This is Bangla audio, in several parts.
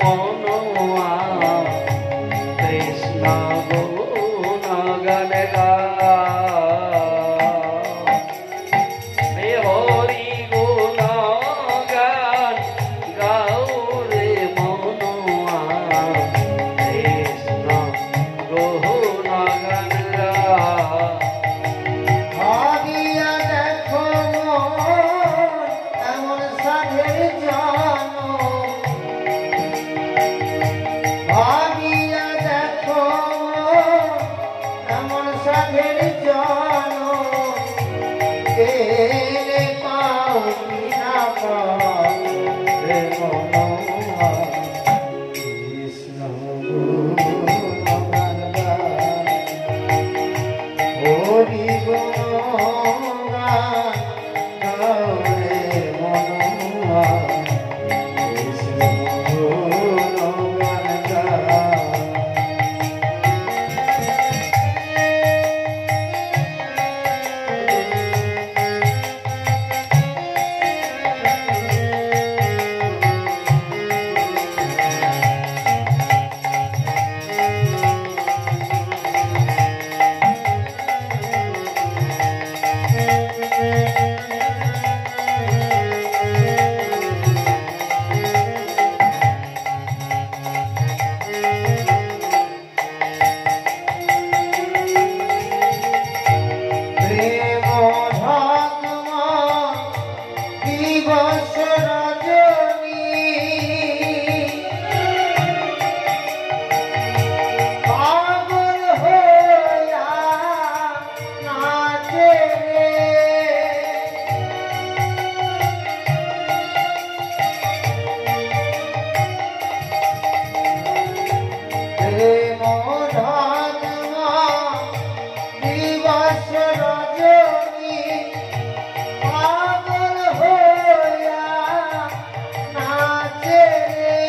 মনোয়া কৃষ্ণ গুণ গান গা হরি গুণ গান গাও রে মনোয়া কৃষ্ণ গুণ গান গা ভাবিয়া দেখো এমন সাধের জানো ভাবিয়া দেখো এমন সাধের জানো তেরে পাও কি না পাও রে মনোয়া কৃষ্ণ গুণ গান হরি গুণ গান গাও রে মনোয়া কৃষ্ণ গুণ গান গাও। প্রেম ঢাকমা দিবস রজনী পাগল হইয়া নাচে রে প্রেম ঢাকমা দিবস রজনী পাগল হইয়া নাচে রে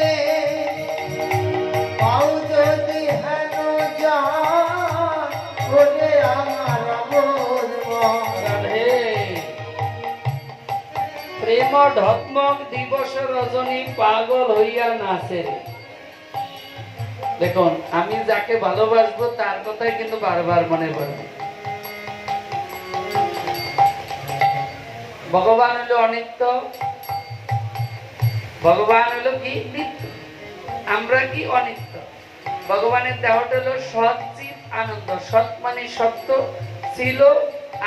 পাও যদি হেন যান ওরে আমার বোধ রাধে প্রেম ঢকমক দিবস রজনী পাগল হইয়া নাচে রে। দেখুন আমি যাকে ভালোবাসবো তার কথাই কিন্তু বারবার মনে পড়বে। ভগবান হলো অনিত্য, ভগবান হলো কি নিত্য, আমরা কি অনিত্য। ভগবানের দেহটা হলো সৎ চিৎ আনন্দ। সৎ মানে সত্য, ছিল,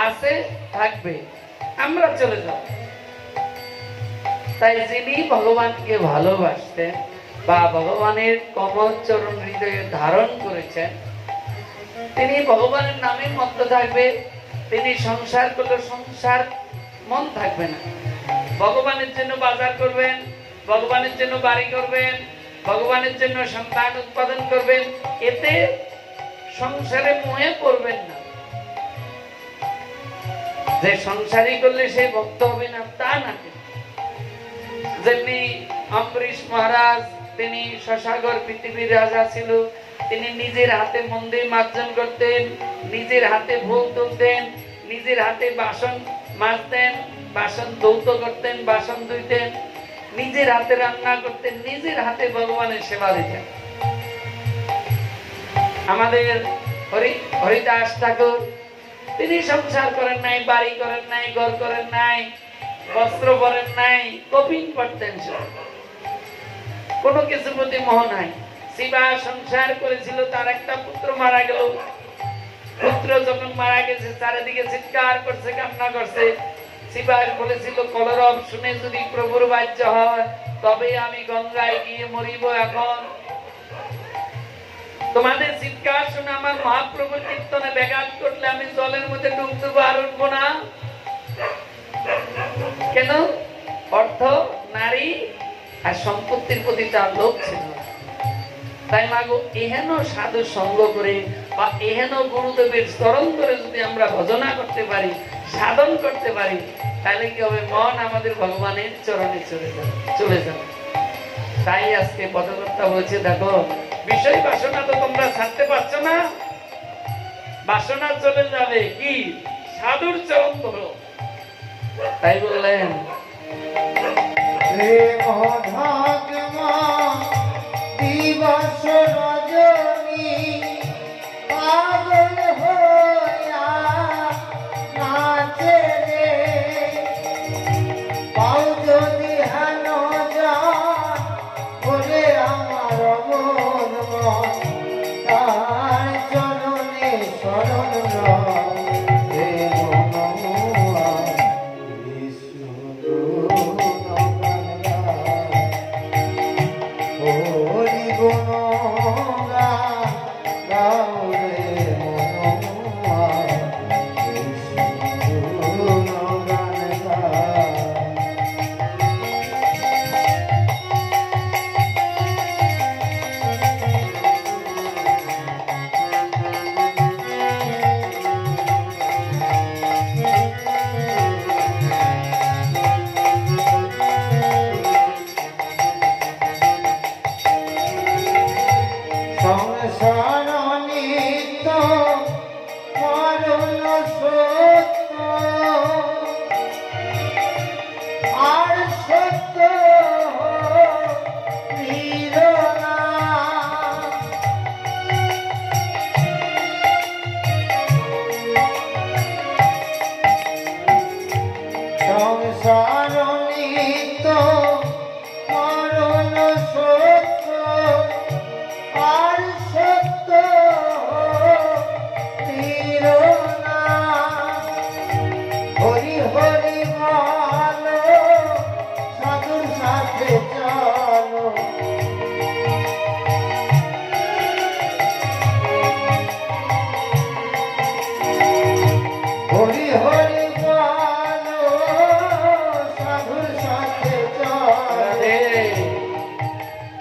আছে, থাকবে, আমরা চলে যাব। তাই যিনি ভগবানকে ভালোবাসতেন বা ভগবানের কমল চরণ হৃদয়ে ধারণ করেছেন, তিনি ভগবানের নামে মত্ত থাকবে। তিনি সংসার করলে সংসার মন থাকবে না। ভগবানের জন্য বাজার করবেন, ভগবানের জন্য বাড়ি করবেন, ভগবানের জন্য সন্তান উৎপাদন করবেন, এতে সংসারে মোহে পড়বেন না। যে সংসারী করলে সে ভক্ত হবে না তা না। যেমনি অম্বরীশ মহারাজ, তিনি শশাগর পৃথিবীর রাজা ছিল, তিনি নিজের হাতে মন্দির মার্জন করতেন, নিজের হাতে ভোগ তুলতেন, নিজের হাতে বাসন মাজতেন, বাসন ধৌত করতেন, বাসন ধুইতেন, নিজের হাতে রান্না করতেন, নিজের হাতে ভগবানের সেবা দিতেন। আমাদের হরিদাস ঠাকুর, তিনি সংসার করেন নাই, বাড়ি করেন নাই, ঘর করেন নাই, বস্ত্র পরেন নাই, কফিন পরতেন, কোনো কিছু প্রতি মোহ নাই। শিবা সংসার করেছিল, তার একটা পুত্র মারা গেল। পুত্র যখন মারা গেছে চারিদিকে চিৎকার করছে, কান্না করছে। শিবার বলেছিল কলরব শুনে যদি প্রভুর বাহ্য হয় তবে আমি গঙ্গায় গিয়ে মরিব। এখন তোমাদের চিৎকার শুনে আমার মহাপ্রভুর কীর্তনে ব্যাঘাত করলে আমি জলের মধ্যে ডুব দেবো, আর উঠবো না। কেন? অর্থ, নারী আর সম্পত্তির প্রতি তার লোভ ছিল। তাই মাগো এহেন সাধু সঙ্গ করে বা এহেন গুরুদেবের চরণ ধরে যদি আমরা ভজনা করতে পারি, সাধন করতে পারি, তাহলে কি হবে? মন আমাদের ভগবানের চরণে চলে যাবে। তাই আজকে পদকর্তা বলছে, দেখো বিষয় বাসনা তো তোমরা ছাড়তে পারছো না, বাসনা চলে যাবে কি? সাধুর চরণ ধরো। তাই বললেন হরি গুণগান গাও রে মনুয়া, কৃষ্ণ গুণগান গাও। সংসার নিত্য মরণ সত্য, আর সত্য নিরনা। সংসার নিত্য মরণ সত্য, আর সত্য নিরনা। হরি হরি বলো, সাধুর সাথে চলো। হরি হরি বলো, সাধুর সাথে চলো।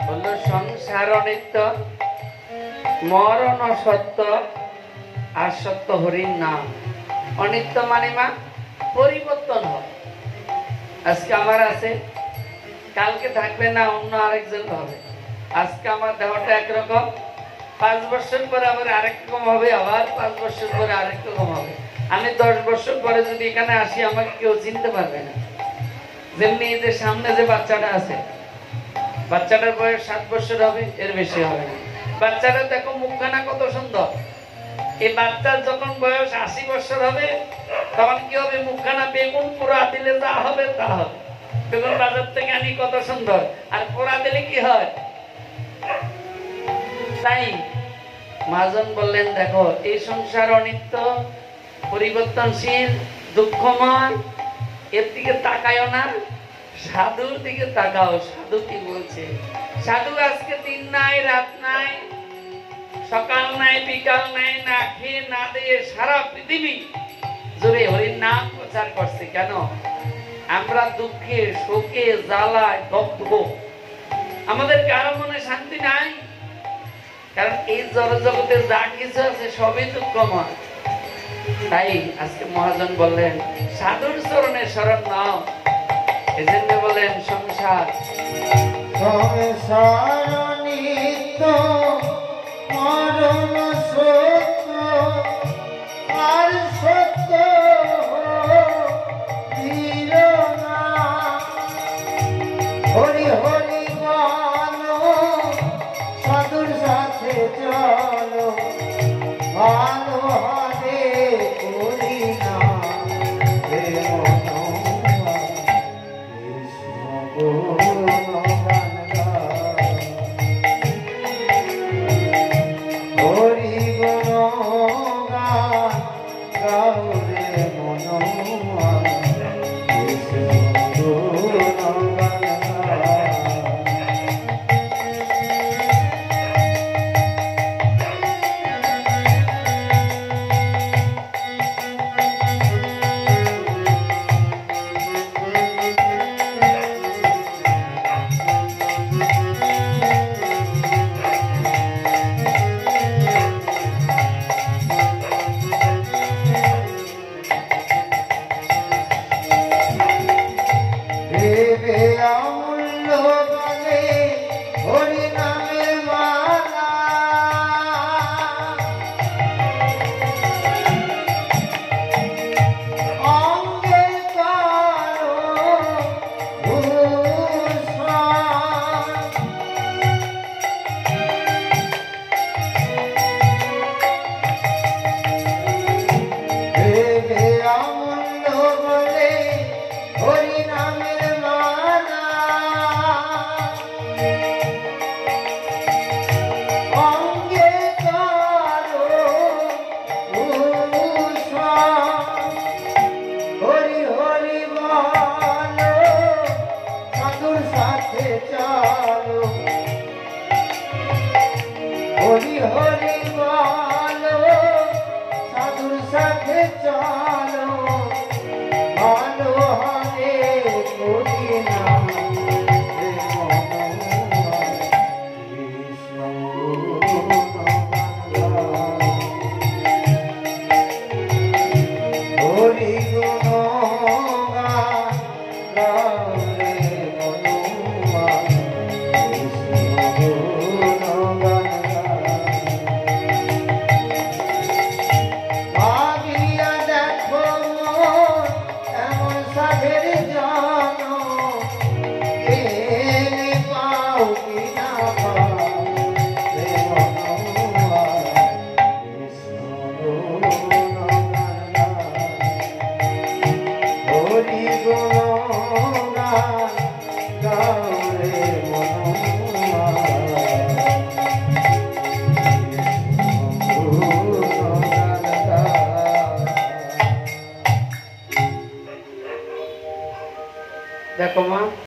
বললো সংসার নিত্য মরণ সত্য, আর সত্য হরির নাম। অনিত্য মানে মা পরিবর্তন হয়। আজকে আমার আছে, কালকে থাকবে না, অন্য আরেকজন হবে। আজকে আমার দেহটা একরকম, 5 বছর পরে আবার আরেক রকম হবে, আবার 5 বছর পরে আরেক রকম হবে। আমি 10 বছর পরে যদি এখানে আসি, আমাকে কেউ চিনতে পারবে না। যেমনি এই যে সামনে যে বাচ্চাটা আছে, বাচ্চাটার বয়স 7 বছর হবে, এর বেশি হবে না। বাচ্চাটা দেখো মুখখানা কত সুন্দর। এই বাচ্চার যখন বয়স 80 বছর হবে, তখন কি হবে? মুখখানা বেগুন পোড়া দিলে যা হবে তা হবে। বেগুন বাজার থেকে আনি কত সুন্দর, আর পোড়া দিলে কি হয়? তাই মহাজন বললেন, দেখো এই সংসার অনিত্য, পরিবর্তনশীল, দুঃখময়, এর দিকে তাকায়ও না, সাধুর দিকে তাকাও। সাধু কি বলছে? সাধু আজকে দিন নাই, রাত নাই, সকাল নাই, বিকাল নাই, না খেয়ে না দিয়ে সারা পৃথিবী জুড়ে হরির নাম প্রচার করছে। কেন? আমরা দুঃখে, শোকে, জ্বালায় দগ্ধ, আমাদের কারো মনে শান্তি নাই। কারণ এই জড়জগতে যা কিছু আছে সবই দুঃখময়। তাই আজকে মহাজন বললেন, সাধুর চরণে শরণ নাও। এজন্য বলেন সংসার সংসার নিত্য মরণ সত্য, আর সত্য নিরনা। হরি হরি বলো, সাধুর সাথে চলো। ভালো হবে করি না হে মনোয়া, কৃষ্ণ গুণগান গাও। হরি